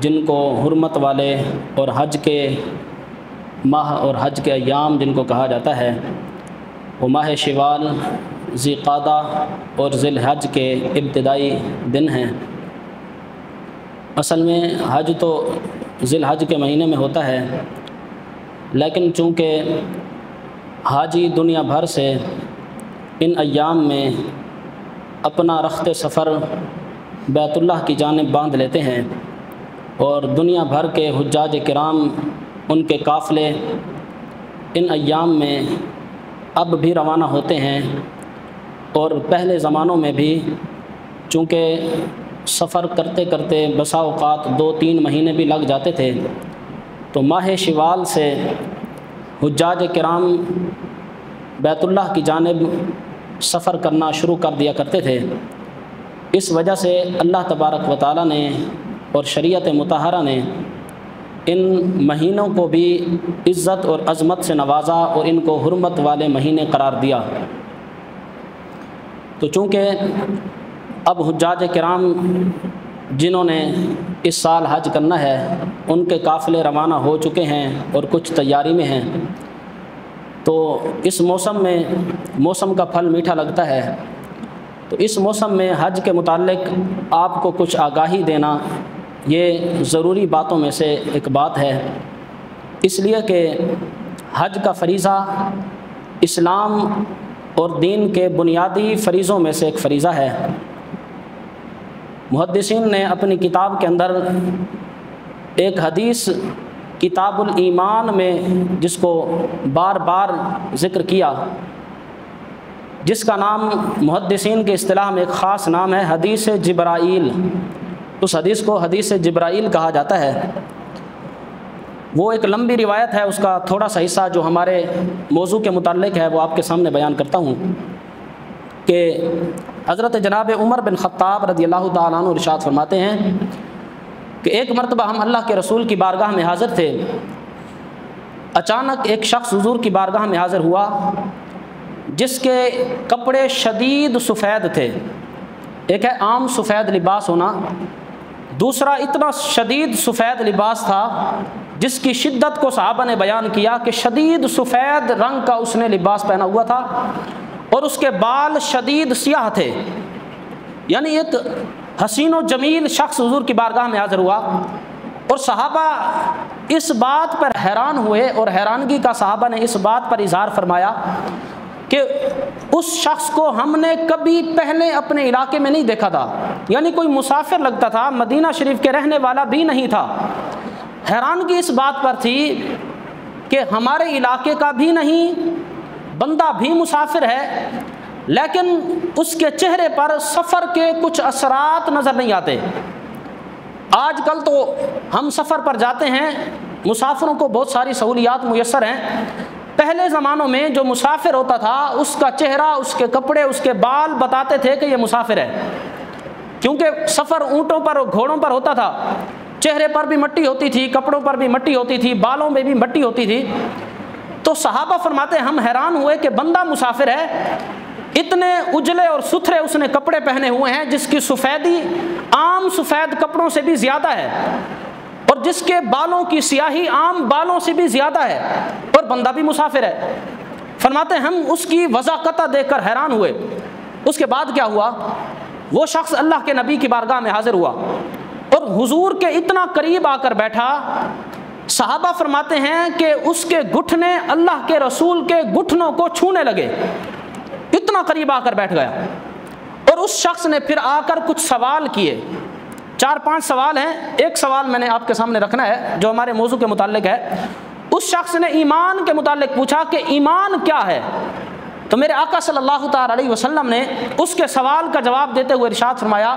جن کو حرمت والے اور حج کے ماہ اور حج کے ایام جن کو کہا جاتا ہے وہ ماہ شوال، ذی قعدہ اور ذی الحج کے ابتدائی دن ہیں۔ اصل میں حج تو ذی الحج کے مہینے میں ہوتا ہے، لیکن چونکہ حاجی دنیا بھر سے ان ایام میں اپنا رخت سفر بیت اللہ کی جانب باندھ لیتے ہیں اور دنیا بھر کے حجاج کرام ان کے قافلے ان ایام میں اب بھی روانہ ہوتے ہیں، اور پہلے زمانوں میں بھی چونکہ سفر کرتے کرتے بسا اوقات 2-3 مہینے بھی لگ جاتے تھے، تو ماہ شوال سے حجاج کرام بیت اللہ کی جانب سفر کرنا شروع کر دیا کرتے تھے۔ اس وجہ سے اللہ تبارک و تعالیٰ نے اور شریعت مطہرہ نے ان مہینوں کو بھی عزت اور عظمت سے نوازا اور ان کو حرمت والے مہینے قرار دیا۔ تو چونکہ اب حجاج کرام جنہوں نے اس سال حج کرنا ہے ان کے قافلے روانہ ہو چکے ہیں اور کچھ تیاری میں ہیں، تو اس موسم میں موسم کا پھل میٹھا لگتا ہے، تو اس موسم میں حج کے متعلق آپ کو کچھ آگاہی دینا یہ ضروری باتوں میں سے ایک بات ہے، اس لیے کہ حج کا فریضہ اسلام اور دین کے بنیادی فریضوں میں سے ایک فریضہ ہے۔ محدثین نے اپنی کتاب کے اندر ایک حدیث کتاب الایمان میں جس کو بار بار ذکر کیا، جس کا نام محدثین کے اصطلاح میں ایک خاص نام ہے حدیث جبرائیل۔ اس حدیث کو حدیث جبرائیل کہا جاتا ہے۔ وہ ایک لمبی روایت ہے، اس کا تھوڑا سا حصہ جو ہمارے موضوع کے متعلق ہے وہ آپ کے سامنے بیان کرتا ہوں کہ حضرت جناب عمر بن خطاب رضی اللہ تعالیٰ عنہ ارشاد فرماتے ہیں کہ ایک مرتبہ ہم اللہ کے رسول کی بارگاہ میں حاضر تھے، اچانک ایک شخص حضور کی بارگاہ میں حاضر ہوا جس کے کپڑے شدید سفید تھے۔ ایک ہے عام سفید لباس ہونا، دوسرا اتنا شدید سفید لباس تھا جس کی شدت کو صحابہ نے بیان کیا کہ شدید سفید رنگ کا اس نے لباس پہنا ہوا تھا اور اس کے بال شدید سیاہ تھے، یعنی ایک حسین و جمیل شخص حضور کی بارگاہ میں حاضر ہوا، اور صحابہ اس بات پر حیران ہوئے اور حیرانگی کا صحابہ نے اس بات پر اظہار فرمایا کہ اس شخص کو ہم نے کبھی پہلے اپنے علاقے میں نہیں دیکھا تھا، یعنی کوئی مسافر لگتا تھا، مدینہ شریف کے رہنے والا بھی نہیں تھا۔ حیرانگی اس بات پر تھی کہ ہمارے علاقے کا بھی نہیں، بندہ بھی مسافر ہے، لیکن اس کے چہرے پر سفر کے کچھ اثرات نظر نہیں آتے۔ آج کل تو ہم سفر پر جاتے ہیں، مسافروں کو بہت ساری سہولیات میسر ہیں، پہلے زمانوں میں جو مسافر ہوتا تھا اس کا چہرہ، اس کے کپڑے، اس کے بال بتاتے تھے کہ یہ مسافر ہے، کیونکہ سفر اونٹوں پر اور گھوڑوں پر ہوتا تھا، چہرے پر بھی مٹی ہوتی تھی، کپڑوں پر بھی مٹی ہوتی تھی، بالوں میں بھی مٹی ہوتی تھی۔ تو صحابہ فرماتے ہیں ہم حیران ہوئے کہ بندہ مسافر ہے، اتنے اجلے اور ستھرے اس نے کپڑے پہنے ہوئے ہیں جس کی سفیدی عام سفید کپڑوں سے بھی زیادہ ہے، اور جس کے بالوں کی سیاہی عام بالوں سے بھی زیادہ ہے، اور بندہ بھی مسافر ہے۔ فرماتے ہیں ہم اس کی وضاحت دیکھ کر حیران ہوئے۔ اس کے بعد کیا ہوا، وہ شخص اللہ کے نبی کی بارگاہ میں حاضر ہوا اور حضور کے اتنا قریب آ کر بیٹھا، صحابہ فرماتے ہیں کہ اس کے گھٹنے اللہ کے رسول کے گھٹنوں کو چھونے لگے، اتنا قریب آ کر بیٹھ گیا۔ اور اس شخص نے پھر آ کر کچھ سوال کیے، 4-5 سوال ہیں، ایک سوال میں نے آپ کے سامنے رکھنا ہے جو ہمارے موضوع کے متعلق ہے۔ اس شخص نے ایمان کے متعلق پوچھا کہ ایمان کیا ہے، تو میرے آقا صلی اللہ تعالی علیہ وسلم نے اس کے سوال کا جواب دیتے ہوئے ارشاد فرمایا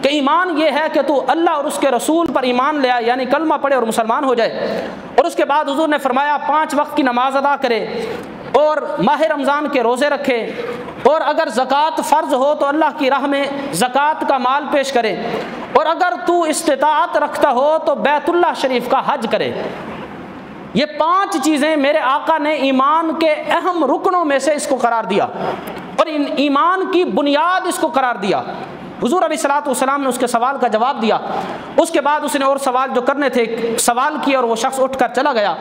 کہ ایمان یہ ہے کہ تو اللہ اور اس کے رسول پر ایمان لے آئے، یعنی کلمہ پڑھے اور مسلمان ہو جائے، اور اس کے بعد حضور نے فرمایا 5 وقت کی نماز ادا کرے اور ماہ رمضان کے روزے رکھے، اور اگر زکوٰۃ فرض ہو تو اللہ کی راہ میں زکوٰۃ کا مال پیش کرے، اور اگر تو استطاعت رکھتا ہو تو بیت اللہ شریف کا حج کرے۔ یہ 5 چیزیں میرے آقا نے ایمان کے اہم رکنوں میں سے اس کو قرار دیا، اور ایمان کی بنیاد اس کو قرار دیا۔ حضور علیہ الصلوۃ والسلام نے اس کے سوال کا جواب دیا. اس کے بعد اس نے اور سوال جو کرنے تھے سوال کیے اور وہ شخص اٹھ کر چلا گیا.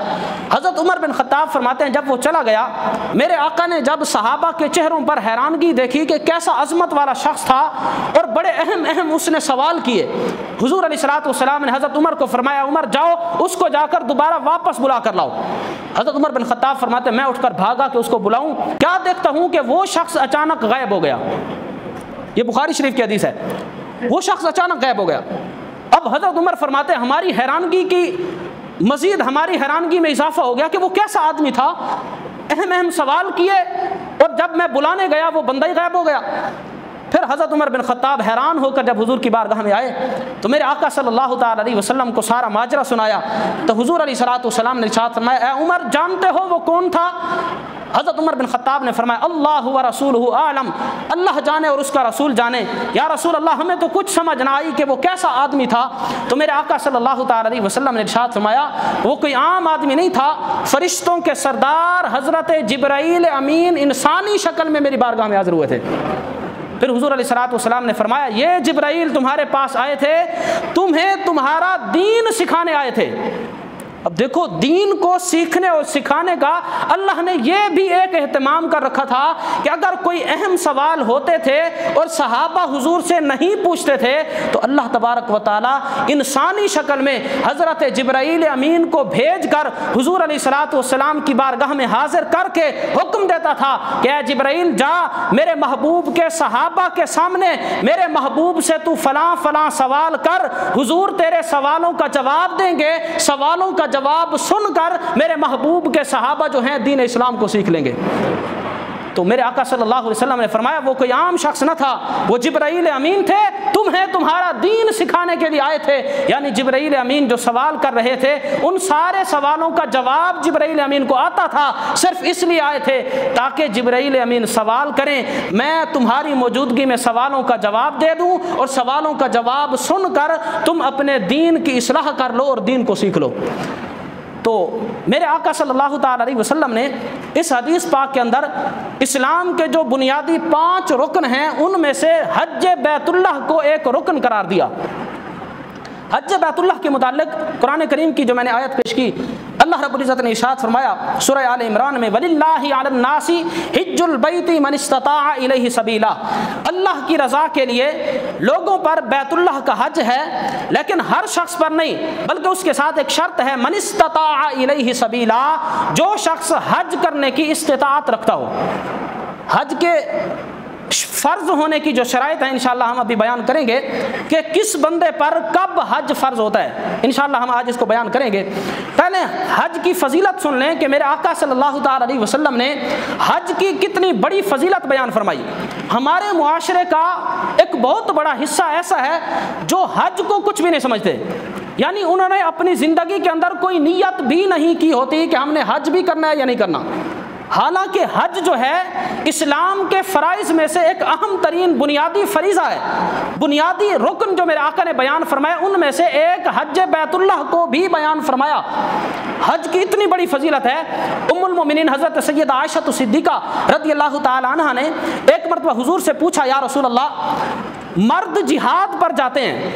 حضرت عمر بن خطاب فرماتے ہیں جب وہ چلا گیا میرے آقا نے جب صحابہ کے چہروں پر حیرانگی دیکھی کہ کیسا عظمت والا شخص تھا اور بڑے اہم اس نے سوال کیے, حضور علیہ الصلوۃ والسلام نے حضرت عمر کو فرمایا عمر جاؤ اس کو جا کر دوبارہ واپس بلا کر لاؤ. حضرت عمر بن خطاب فرماتے ہیں میں اٹھ کر بھاگا کہ اس کو بلاؤں, کیا دیکھتا ہوں کہ وہ شخص اچانک غائب ہو گیا. یہ بخاری شریف کی حدیث ہے, وہ شخص اچانک غائب ہو گیا. اب حضرت عمر فرماتے ہیں ہماری حیرانگی کی مزید ہماری حیرانگی میں اضافہ ہو گیا کہ وہ کیسا آدمی تھا, اہم سوال کیے اور جب میں بلانے گیا وہ بندہ ہی غائب ہو گیا. پھر حضرت عمر بن خطاب حیران ہو کر جب حضور کی بارگاہ میں آئے تو میرے آقا صلی اللہ تعالی علیہ وسلم کو سارا ماجرا سنایا. تو حضور علیہ الصلوۃ والسلام نے ارشاد فرمایا اے عمر جانتے ہو وہ کون تھا؟ حضرت عمر بن خطاب نے فرمایا اللہ و رسولہ اعلم, اللہ جانے اور اس کا رسول جانے. یا رسول اللہ ہمیں تو کچھ سمجھ نہ آئی کہ وہ کیسا آدمی تھا. تو میرے آقا صلی اللہ تعالی علیہ وسلم نے ارشاد فرمایا وہ کوئی عام آدمی نہیں تھا, فرشتوں کے سردار حضرت جبرائیل امین انسانی شکل میں میری بارگاہ میں حاضر ہوئے تھے. پھر حضور علیہ الصلوۃ والسلام نے فرمایا یہ جبرائیل تمہارے پاس آئے تھے, تمہیں تمہارا دین سکھانے آئے تھے. اب دیکھو دین کو سیکھنے اور سکھانے کا اللہ نے یہ بھی ایک اہتمام کر رکھا تھا کہ اگر کوئی اہم سوال ہوتے تھے اور صحابہ حضور سے نہیں پوچھتے تھے تو اللہ تبارک و تعالی انسانی شکل میں حضرت جبرائیل امین کو بھیج کر حضور علیہ الصلوۃ والسلام کی بارگاہ میں حاضر کر کے حکم دیتا تھا کہ اے جبرائیل جا میرے محبوب کے صحابہ کے سامنے میرے محبوب سے تو فلاں فلاں سوال کر, حضور تیرے سوالوں کا جواب دیں گے, سوالوں کا جواب سن کر میرے محبوب کے صحابہ جو ہیں دین اسلام کو سیکھ لیں گے. تو میرے آقا صلی اللہ علیہ وسلم نے فرمایا وہ کوئی عام شخص نہ تھا, وہ جبرائیل امین تھے, تمہیں تمہارا دین سکھانے کے لیے آئے تھے. یعنی جبرائیل امین جو سوال کر رہے تھے ان سارے سوالوں کا جواب جبرائیل امین کو آتا تھا, صرف اس لیے آئے تھے تاکہ جبرائیل امین سوال کریں, میں تمہاری موجودگی میں سوالوں کا جواب دے دوں اور سوالوں کا جواب سن کر تم اپنے دین کی اصلاح کر لو اور دین کو سیکھ لو. تو میرے آقا صلی اللہ تعالی علیہ وسلم نے اس حدیث پاک کے اندر اسلام کے جو بنیادی 5 رکن ہیں ان میں سے حج بیت اللہ کو ایک رکن قرار دیا. حج بیت اللہ کے متعلق قرآن کریم کی جو میں نے آیت پیش کی, اللہ رب العزت نے ارشاد فرمایا سورہ آل عمران میں وَلِلَّهِ عَلَى النَّاسِ حِجُّ الْبَيْتِ مَنِ اسْتَطَاعَ إِلَيْهِ سَبِيلًا, اللہ کی رضا کے لیے لوگوں پر بیت اللہ کا حج ہے لیکن ہر شخص پر نہیں بلکہ اس کے ساتھ ایک شرط ہے مَنِ اسْتَطَاعَ إِلَيْهِ سَبِيلًا, جو شخص حج کرنے کی استطاعت رکھتا ہو. حج کے فرض ہونے کی جو شرائط ہیں انشاءاللہ ہم ابھی بیان کریں گے کہ کس بندے پر کب حج فرض ہوتا ہے, انشاءاللہ ہم آج اس کو بیان کریں گے. پہلے حج کی فضیلت سن لیں کہ میرے آقا صلی اللہ تعالی علیہ وسلم نے حج کی کتنی بڑی فضیلت بیان فرمائی. ہمارے معاشرے کا ایک بہت بڑا حصہ ایسا ہے جو حج کو کچھ بھی نہیں سمجھتے, یعنی انہوں نے اپنی زندگی کے اندر کوئی نیت بھی نہیں کی ہوتی کہ ہم نے حج بھی کرنا ہے یا نہیں کرنا. حالانکہ حج جو ہے اسلام کے فرائض میں سے ایک اہم ترین بنیادی فریضہ ہے, بنیادی رکن جو میرے آقا نے بیان فرمایا ان میں سے ایک حج بیت اللہ کو بھی بیان فرمایا. حج کی اتنی بڑی فضیلت ہے, ام المومنین حضرت سیدہ عائشہ صدیقہ رضی اللہ تعالی عنہا نے ایک مرتبہ حضور سے پوچھا یا رسول اللہ مرد جہاد پر جاتے ہیں,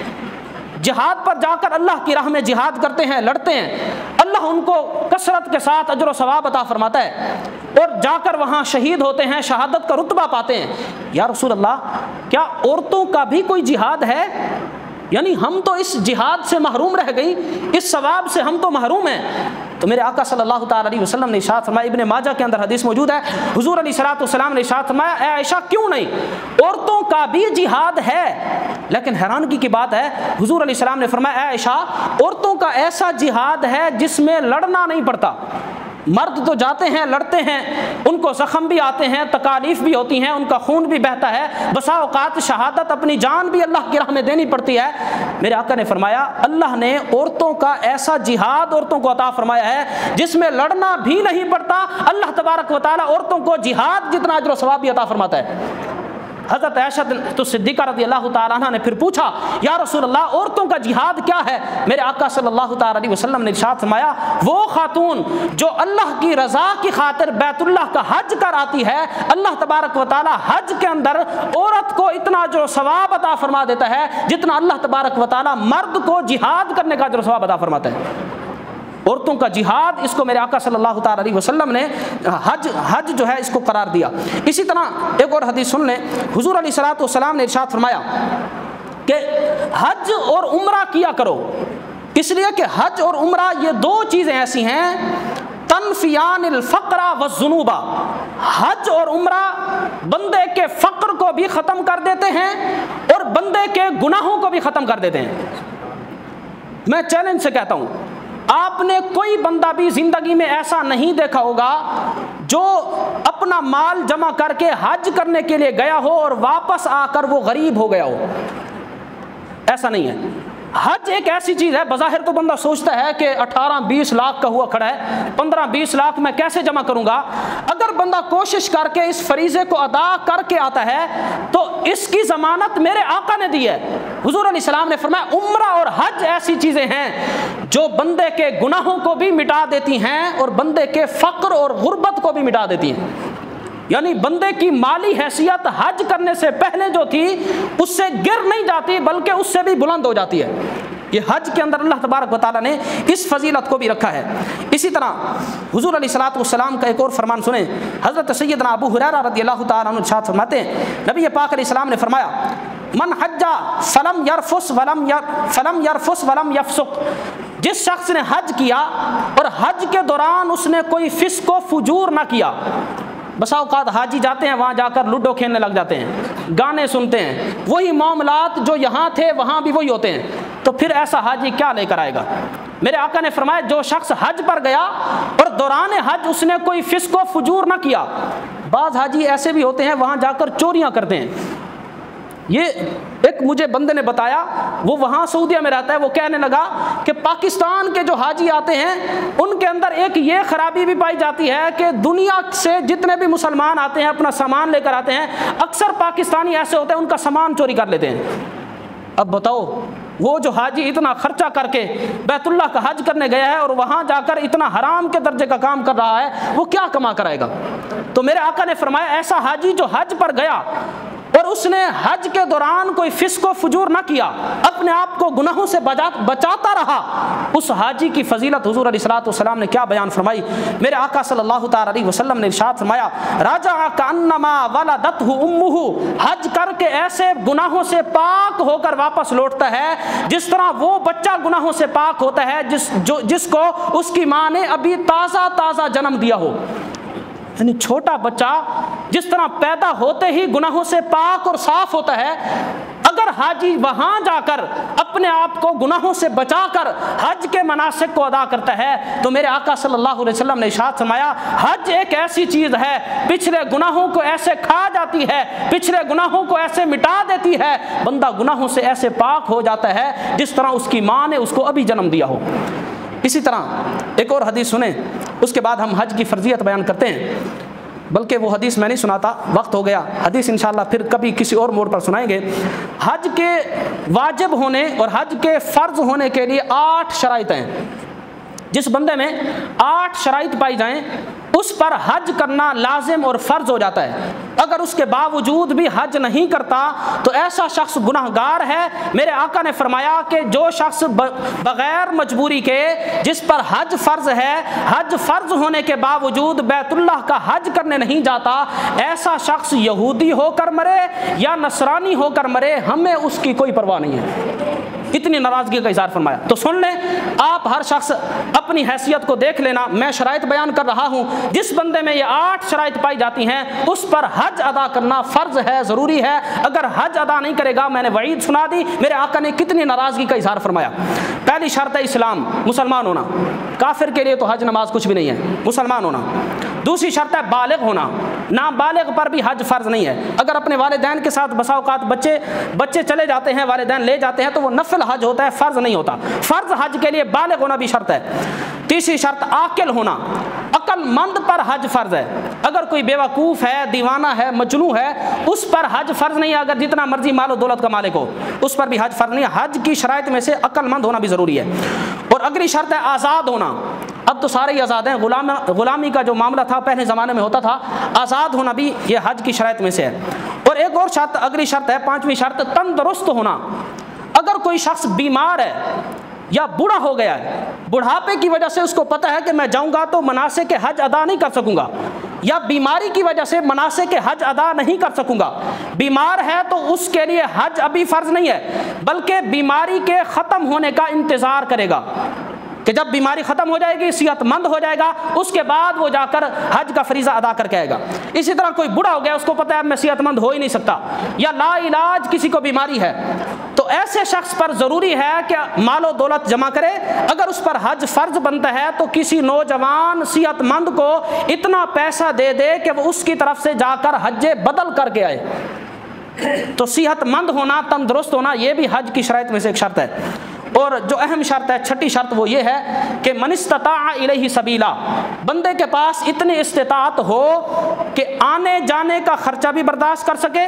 جہاد پر جا کر اللہ کی راہ میں جہاد کرتے ہیں, لڑتے ہیں, اللہ ان کو کثرت کے ساتھ اجر و ثواب عطا فرماتا ہے اور جا کر وہاں شہید ہوتے ہیں, شہادت کا رتبہ پاتے ہیں. یا رسول اللہ کیا عورتوں کا بھی کوئی جہاد ہے؟ یعنی ہم تو اس جہاد سے محروم رہ گئی, اس ثواب سے ہم تو محروم ہیں. تو میرے آقا صلی اللہ تعالی علیہ وسلم نے ارشاد فرمایا, ابن ماجہ کے اندر حدیث موجود ہے, حضور علیہ الصلوۃ والسلام نے ارشاد فرمایا اے عائشہ کیوں نہیں, عورتوں کا بھی جہاد ہے. لیکن حیرانگی کی بات ہے حضور علیہ السلام نے فرمایا اے عائشہ عورتوں کا ایسا جہاد ہے جس میں لڑنا نہیں پڑتا. مرد تو جاتے ہیں لڑتے ہیں, ان کو زخم بھی آتے ہیں, تکالیف بھی ہوتی ہیں, ان کا خون بھی بہتا ہے, بسا اوقات شہادت اپنی جان بھی اللہ کی راہ میں دینی پڑتی ہے. میرے آقا نے فرمایا اللہ نے عورتوں کا ایسا جہاد عورتوں کو عطا فرمایا ہے جس میں لڑنا بھی نہیں پڑتا. اللہ تبارک و تعالی عورتوں کو جہاد جتنا اجر و ثواب بھی عطا فرماتا ہے. حضرت عائشہ تو صدیقہ رضی اللہ تعالیٰ عنہ نے پھر پوچھا یا رسول اللہ عورتوں کا جہاد کیا ہے؟ میرے آقا صلی اللہ تعالیٰ علیہ وسلم نے ارشاد فرمایا وہ خاتون جو اللہ کی رضا کی خاطر بیت اللہ کا حج کر آتی ہے، اللہ تبارک و تعالیٰ حج کے اندر عورت کو اتنا جو ثواب عطا فرما دیتا ہے جتنا اللہ تبارک و تعالیٰ مرد کو جہاد کرنے کا جو ثواب عطا فرماتا ہے۔ عورتوں کا جہاد، اس کو میرے آقا صلی اللہ تعالیٰ علیہ وسلم نے حج جو ہے اس کو قرار دیا۔ اسی طرح ایک اور حدیث سن لیں، حضور علیہ الصلوۃ والسلام نے ارشاد فرمایا کہ حج اور عمرہ کیا کرو، اس لیے کہ حج اور عمرہ یہ دو چیزیں ایسی ہیں تنفیان الفقر والذنوب، حج اور عمرہ بندے کے فقر کو بھی ختم کر دیتے ہیں اور بندے کے گناہوں کو بھی ختم کر دیتے ہیں۔ میں چیلنج سے کہتا ہوں، آپ نے کوئی بندہ بھی زندگی میں ایسا نہیں دیکھا ہوگا جو اپنا مال جمع کر کے حج کرنے کے لیے گیا ہو اور واپس آ کر وہ غریب ہو گیا ہو، ایسا نہیں ہے۔ حج ایک ایسی چیز ہے، بظاہر تو بندہ سوچتا ہے کہ 18-20 لاکھ کا ہوا کھڑا ہے، 15-20 لاکھ میں کیسے جمع کروں گا؟ اگر بندہ کوشش کر کے اس فریضے کو ادا کر کے آتا ہے تو اس کی ضمانت میرے آقا نے دی ہے۔ حضور علیہ السلام نے فرمایا عمرہ اور حج ایسی چیزیں ہیں جو بندے کے گناہوں کو بھی مٹا دیتی ہیں اور بندے کے فقر اور غربت کو بھی مٹا دیتی ہیں۔ یعنی بندے کی مالی حیثیت حج کرنے سے پہلے جو تھی اس سے گر نہیں جاتی بلکہ اس سے بھی بلند ہو جاتی ہے۔ یہ حج کے اندر اللہ تبارک و تعالیٰ نے اس فضیلت کو بھی رکھا ہے۔ اسی طرح حضور علیہ الصلوۃ والسلام کا ایک اور فرمان سنیں، حضرت سیدنا ابو ہریرہ رضی اللہ تعالیٰ عنہ ارشاد فرماتے ہیں، نبی پاک علیہ السلام نے فرمایا من حج فلم یرفس ولم یفسق، جس شخص نے حج کیا اور حج کے دوران اس نے کوئی فسق و فجور نہ کیا۔ بسا اوقات حاجی جاتے ہیں وہاں جا کر لوڈو کھیلنے لگ جاتے ہیں، گانے سنتے ہیں، وہی معاملات جو یہاں تھے وہاں بھی وہی ہوتے ہیں، تو پھر ایسا حاجی کیا لے کر آئے گا؟ میرے آقا نے فرمایا جو شخص حج پر گیا اور دوران حج اس نے کوئی فسق و فجور نہ کیا۔ بعض حاجی ایسے بھی ہوتے ہیں وہاں جا کر چوریاں کرتے ہیں۔ یہ ایک مجھے بندے نے بتایا، وہ وہاں سعودیہ میں رہتا ہے، وہ کہنے لگا کہ پاکستان کے جو حاجی آتے ہیں ان کے اندر ایک یہ خرابی بھی پائی جاتی ہے کہ دنیا سے جتنے بھی مسلمان آتے ہیں اپنا سامان لے کر آتے ہیں، اکثر پاکستانی ایسے ہوتے ہیں ان کا سامان چوری کر لیتے ہیں۔ اب بتاؤ وہ جو حاجی اتنا خرچہ کر کے بیت اللہ کا حج کرنے گیا ہے اور وہاں جا کر اتنا حرام کے درجے کا کام کر رہا ہے، وہ کیا کما کر آئے گا؟ تو میرے آقا نے فرمایا ایسا حاجی جو حج پر گیا اور اس نے حج کے دوران کوئی فسق و فجور نہ کیا، اپنے آپ کو گناہوں سے بچاتا رہا، اس حاجی کی فضیلت حضور علیہ الصلوۃ والسلام نے کیا بیان فرمائی؟ میرے آقا صلی اللہ تعالی علیہ وسلم نے ارشاد فرمایا راجع کانما ولدتہ امہ، حج کر کے ایسے گناہوں سے پاک ہو کر واپس لوٹتا ہے جس طرح وہ بچہ گناہوں سے پاک ہوتا ہے جس کو اس کی ماں نے ابھی تازہ جنم دیا ہو۔ یعنی چھوٹا بچہ جس طرح پیدا ہوتے ہی گناہوں سے پاک اور صاف ہوتا ہے، اگر حاجی وہاں جا کر اپنے آپ کو گناہوں سے بچا کر حج کے مناسک کو ادا کرتا ہے تو میرے آقا صلی اللہ علیہ وسلم نے ارشاد فرمایا حج ایک ایسی چیز ہے پچھلے گناہوں کو ایسے کھا جاتی ہے، پچھلے گناہوں کو ایسے مٹا دیتی ہے، بندہ گناہوں سے ایسے پاک ہو جاتا ہے جس طرح اس کی ماں نے اس کو ابھی جنم دیا ہو۔ اسی طرح ایک اور حدیث سنیں، اس کے بعد ہم حج کی فرضیت بیان کرتے ہیں، بلکہ وہ حدیث میں نہیں سناتا، وقت ہو گیا، حدیث انشاءاللہ پھر کبھی کسی اور موڑ پر سنائیں گے۔ حج کے واجب ہونے اور حج کے فرض ہونے کے لیے 8 شرائط ہیں۔ جس بندے میں 8 شرائط پائی جائیں اس پر حج کرنا لازم اور فرض ہو جاتا ہے۔ اگر اس کے باوجود بھی حج نہیں کرتا تو ایسا شخص گناہگار ہے۔ میرے آقا نے فرمایا کہ جو شخص بغیر مجبوری کے جس پر حج فرض ہے، حج فرض ہونے کے باوجود بیت اللہ کا حج کرنے نہیں جاتا، ایسا شخص یہودی ہو کر مرے یا نصرانی ہو کر مرے، ہمیں اس کی کوئی پرواہ نہیں ہے۔ اتنی ناراضگی کا اظہار فرمایا۔ تو سن لیں، آپ ہر شخص اپنی حیثیت کو دیکھ لینا، میں شرائط بیان کر رہا ہوں، جس بندے میں یہ 8 شرائط پائی جاتی ہیں اس پر حج ادا کرنا فرض ہے، ضروری ہے۔ اگر حج ادا نہیں کرے گا، میں نے وعید سنا دی، میرے آقا نے کتنی ناراضگی کا اظہار فرمایا۔ پہلی شرط ہے اسلام، مسلمان ہونا، کافر کے لیے تو حج نماز کچھ بھی نہیں ہے، مسلمان ہونا۔ دوسری شرط ہے بالغ ہونا، نابالغ پر بھی حج فرض نہیں ہے۔ اگر اپنے والدین کے ساتھ بسا اوقات بچے چلے جاتے ہیں، والدین لے جاتے ہیں تو وہ نفل حج ہوتا ہے، فرض نہیں ہوتا۔ فرض حج کے لیے بالغ ہونا بھی شرط ہے۔ تیسری شرط عاقل ہونا، عقل مند پر حج فرض ہے۔ اگر کوئی بیوقوف ہے، دیوانہ ہے، مجنوں ہے، اس پر حج فرض نہیں ہے، اگر جتنا مرضی مال و دولت کا مالک ہو اس پر بھی حج فرض نہیں ہے۔ حج کی شرائط میں سے عقل مند ہونا بھی ضروری ہے۔ اور اگلی شرط ہے آزاد ہونا۔ اب تو سارے ہی آزاد ہیں، غلامی کا جو معاملہ تھا پہلے زمانے میں ہوتا تھا، آزاد ہونا بھی یہ حج کی شرائط میں سے ہے۔ اور ایک اور شرط، اگلی شرط ہے 5ویں شرط، تندرست ہونا۔ اگر کوئی شخص بیمار ہے یا بوڑھا ہو گیا ہے، بڑھاپے کی وجہ سے اس کو پتہ ہے کہ میں جاؤں گا تو مناسک حج ادا نہیں کر سکوں گا، یا بیماری کی وجہ سے مناسک حج ادا نہیں کر سکوں گا، بیمار ہے تو اس کے لیے حج ابھی فرض نہیں ہے، بلکہ بیماری کے ختم ہونے کا انتظار کرے گا کہ جب بیماری ختم ہو جائے گی، صحت مند ہو جائے گا، اس کے بعد وہ جا کر حج کا فریضہ ادا کر کے آئے گا۔ اسی طرح کوئی بوڑھا ہو گیا، اس کو پتہ ہے میں صحت مند ہو ہی نہیں سکتا، یا لا علاج کسی کو بیماری ہے، تو ایسے شخص پر ضروری ہے کہ مال و دولت جمع کرے۔ اگر اس پر حج فرض بنتا ہے تو کسی نوجوان صحت مند کو اتنا پیسہ دے دے کہ وہ اس کی طرف سے جا کر حج بدل کر کے آئے۔ تو صحت مند ہونا، تندرست ہونا، یہ بھی حج کی شرائط میں سے ایک شرط ہے۔ اور جو اہم شرط ہے، 6ٹھی شرط، وہ یہ ہے کہ من استطاع الیہ سبیلا، بندے کے پاس اتنی استطاعت ہو کہ آنے جانے کا خرچہ بھی برداشت کر سکے،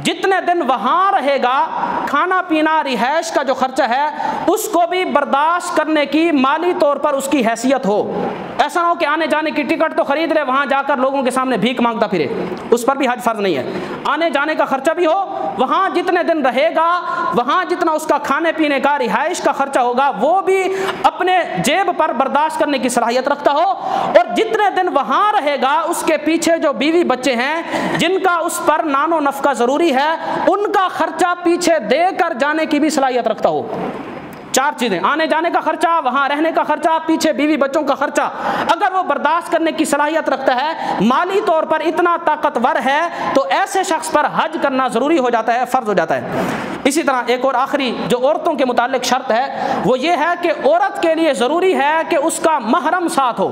جتنے دن وہاں رہے گا کھانا پینا رہائش کا جو خرچہ ہے اس کو بھی برداشت کرنے کی مالی طور پر اس کی حیثیت ہو۔ ایسا نہ ہو کہ آنے جانے کی ٹکٹ تو خرید لے، وہاں جا کر لوگوں کے سامنے بھیک مانگتا پھرے، اس پر بھی حج فرض نہیں ہے۔ آنے جانے کا خرچہ بھی ہو، وہاں جتنے دن رہے گا وہاں جتنا اس کا کھانے پینے کا رہائش کا خرچہ ہوگا وہ بھی اپنے جیب پر برداشت کرنے کی صلاحیت رکھتا ہو، اور جتنے دن وہاں رہے گا اس کے پیچھے جو بیوی بچے ہیں جن کا اس پر نان و نفقہ ضروری ہے ان کا خرچہ پیچھے دے کر جانے کی بھی صلاحیت رکھتا ہو۔ 4 چیزیں، آنے جانے کا خرچہ، وہاں رہنے کا خرچہ، پیچھے بیوی بچوں کا خرچہ، اگر وہ برداشت کرنے کی صلاحیت رکھتا ہے، مالی طور پر اتنا طاقتور ہے، تو ایسے شخص پر حج کرنا ضروری ہو جاتا ہے، فرض ہو جاتا ہے۔ اسی طرح ایک اور آخری جو عورتوں کے متعلق شرط ہے وہ یہ ہے کہ عورت کے لیے ضروری ہے کہ اس کا محرم ساتھ ہو،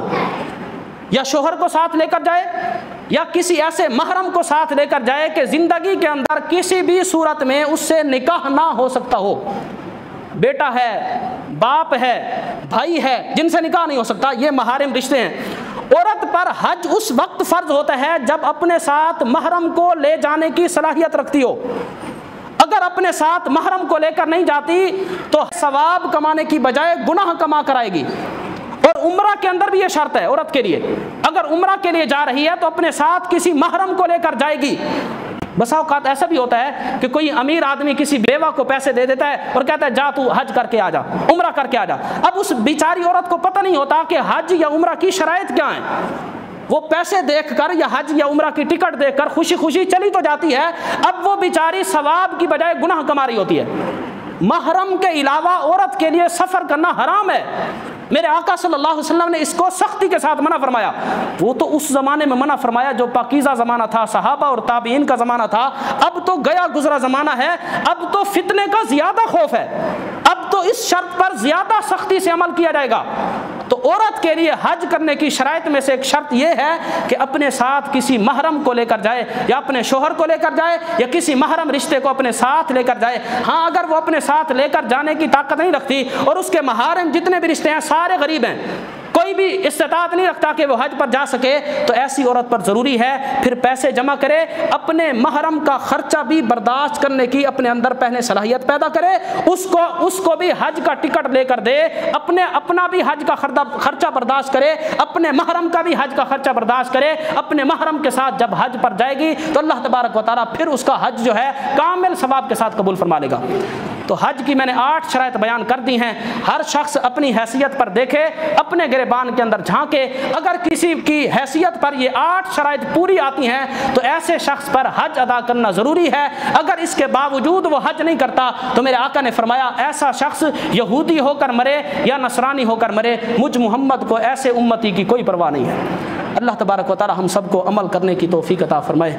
یا شوہر کو ساتھ لے کر جائے یا کسی ایسے محرم کو ساتھ لے کر جائے کہ زندگی کے اندر کسی بھی صورت میں اس سے نکاح نہ ہو سکتا ہو۔ بیٹا ہے، باپ ہے، بھائی ہے، جن سے نکاح نہیں ہو سکتا، یہ محارم رشتے ہیں۔ عورت پر حج اس وقت فرض ہوتا ہے جب اپنے ساتھ محرم کو لے جانے کی صلاحیت رکھتی ہو۔ اگر اپنے ساتھ محرم کو لے کر نہیں جاتی تو ثواب کمانے کی بجائے گناہ کما کر آئے گی۔ اور عمرہ کے اندر بھی یہ شرط ہے عورت کے لیے، اگر عمرہ کے لیے جا رہی ہے تو اپنے ساتھ کسی محرم کو لے کر جائے گی۔ بسا اوقات ایسا بھی ہوتا ہے کہ کوئی امیر آدمی کسی بیوہ کو پیسے دے دیتا ہے اور کہتا ہے جا تو حج کر کے آ جا، عمرہ کر کے آ جا۔ اب اس بیچاری عورت کو پتہ نہیں ہوتا کہ حج یا عمرہ کی شرائط کیا ہیں، وہ پیسے دیکھ کر یا حج یا عمرہ کی ٹکٹ دیکھ کر خوشی خوشی چلی تو جاتی ہے، اب وہ بیچاری ثواب کی بجائے گناہ کما رہی ہوتی ہے۔ محرم کے علاوہ عورت کے لیے سفر کرنا حرام ہے۔ میرے آقا صلی اللہ علیہ وسلم نے اس کو سختی کے ساتھ منع فرمایا۔ وہ تو اس زمانے میں منع فرمایا جو پاکیزہ زمانہ تھا، صحابہ اور تابعین کا زمانہ تھا، اب تو گیا گزرا زمانہ ہے، اب تو فتنے کا زیادہ خوف ہے، اب تو اس شرط پر زیادہ سختی سے عمل کیا جائے گا۔ تو عورت کے لیے حج کرنے کی شرائط میں سے ایک شرط یہ ہے کہ اپنے ساتھ کسی محرم کو لے کر جائے، یا اپنے شوہر کو لے کر جائے، یا کسی محرم رشتے کو اپنے ساتھ لے کر جائے۔ ہاں اگر وہ اپنے ساتھ لے کر جانے کی طاقت نہیں رکھتی اور اس کے محارم جتنے بھی رشتے ہیں سارے غریب ہیں، کوئی بھی استطاعت نہیں رکھتا کہ وہ حج پر جا سکے، تو ایسی عورت پر ضروری ہے پھر پیسے جمع کرے، اپنے محرم کا خرچہ بھی برداشت کرنے کی اپنے اندر پہلے صلاحیت پیدا کرے، اس کو بھی حج کا ٹکٹ لے کر دے، اپنا بھی حج کا خرچہ برداشت کرے، اپنے محرم کا بھی حج کا خرچہ برداشت کرے۔ اپنے محرم کے ساتھ جب حج پر جائے گی تو اللہ تبارک و تعالیٰ پھر اس کا حج جو ہے کامل ثواب کے ساتھ قبول فرما لے گا۔ تو حج کی میں نے 8 شرائط بیان کر دی ہیں، ہر شخص اپنی حیثیت پر دیکھے، اپنے گریبان کے اندر جھانکے، اگر کسی کی حیثیت پر یہ 8 شرائط پوری آتی ہیں تو ایسے شخص پر حج ادا کرنا ضروری ہے۔ اگر اس کے باوجود وہ حج نہیں کرتا تو میرے آقا نے فرمایا ایسا شخص یہودی ہو کر مرے یا نصرانی ہو کر مرے، مجھ محمد کو ایسے امتی کی کوئی پرواہ نہیں ہے۔ اللہ تبارک و تعالی ہم سب کو عمل کرنے کی توفیق عطا فرمائے۔